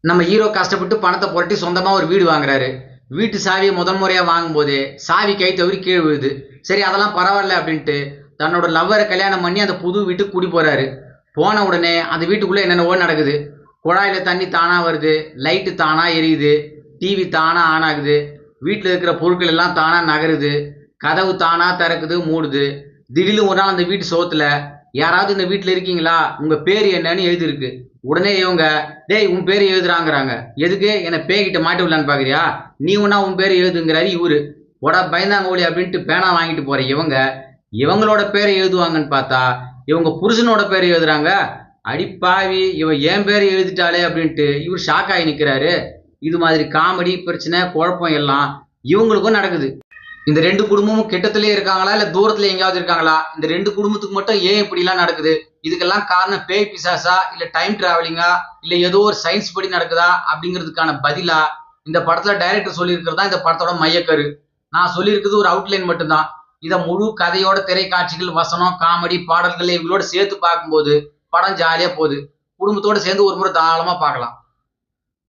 நம்ம ஹீரோ கஷ்டப்பட்டு பணத்தை புரட்டி சொந்தமா ஒரு வீடு வாங்குறாரு. வீட்டு சாவியை முதல் முறையா வாங்கும்போது சாவி கை தவறி கீழே விழுது. சரி அதெல்லாம் பரவாயில்ல அப்படின்ட்டு தன்னோட லவ்வரை கல்யாணம் பண்ணி அந்த புது வீட்டுக்கு குடி போறாரு. போன உடனே அந்த வீட்டுக்குள்ள என்னென்னவோ நடக்குது. குழாயில தண்ணி தானா வருது, லைட்டு தானா எரியுது, டிவி தானா ஆன் ஆகுது, வீட்டில் இருக்கிற பொருட்கள் எல்லாம் தானா நகருது, கதவு தானா திறக்குது மூடுது. திடீர்னு ஒரு நாள் அந்த வீட்டு சோத்துல யாராவது இந்த வீட்டில் இருக்கீங்களா, உங்க பேர் என்னன்னு எழுதிருக்கு. உடனே இவங்க, டேய் உன் பேர் எழுதுறாங்கிறாங்க. எதுக்கு, என்னை பேய்கிட்ட மாட்டி விடலான்னு பாக்குறியா, நீ ஒன்னா உன் பேர் எழுதுங்கிறாரு இவரு. போடா பயந்தாங்கோலி அப்படின்ட்டு பேனா வாங்கிட்டு போற இவங்க இவங்களோட பேரை எழுதுவாங்கன்னு பார்த்தா இவங்க புருஷனோட பேரை எழுதுறாங்க. அடிப்பாவி, இவன் என் பேரை எழுதிட்டாலே அப்படின்ட்டு இவர் ஷாக் ஆகி நிக்கிறாரு. இது மாதிரி காமெடி பிரச்சனை குழப்பம் எல்லாம் இவங்களுக்கும் நடக்குது. இந்த ரெண்டு குடும்பமும் கிட்டத்திலே இருக்காங்களா இல்ல தூரத்துல எங்கேயாவது இருக்காங்களா, இந்த ரெண்டு குடும்பத்துக்கு மட்டும் ஏன் இப்படி எல்லாம் நடக்குது, இதுக்கெல்லாம் காரணம் பேய் பிசாசா இல்ல டைம் டிராவலிங்கா இல்ல ஏதோ ஒரு சயின்ஸ் படி நடக்குதா அப்படிங்கிறதுக்கான பதிலா இந்த படத்துல டைரக்டர் சொல்லியிருக்கிறதா இந்த படத்தோட மையக்கரு. நான் சொல்லியிருக்கிறது ஒரு அவுட்லைன் மட்டும்தான். இதை முழு கதையோட திரைக்காட்சிகள் வசனம் காமெடி பாடல்கள் இவங்களோட சேர்த்து பார்க்கும்போது படம் ஜாலியா போகுது. குடும்பத்தோட சேர்ந்து ஒரு முறை தாராளமா பார்க்கலாம்.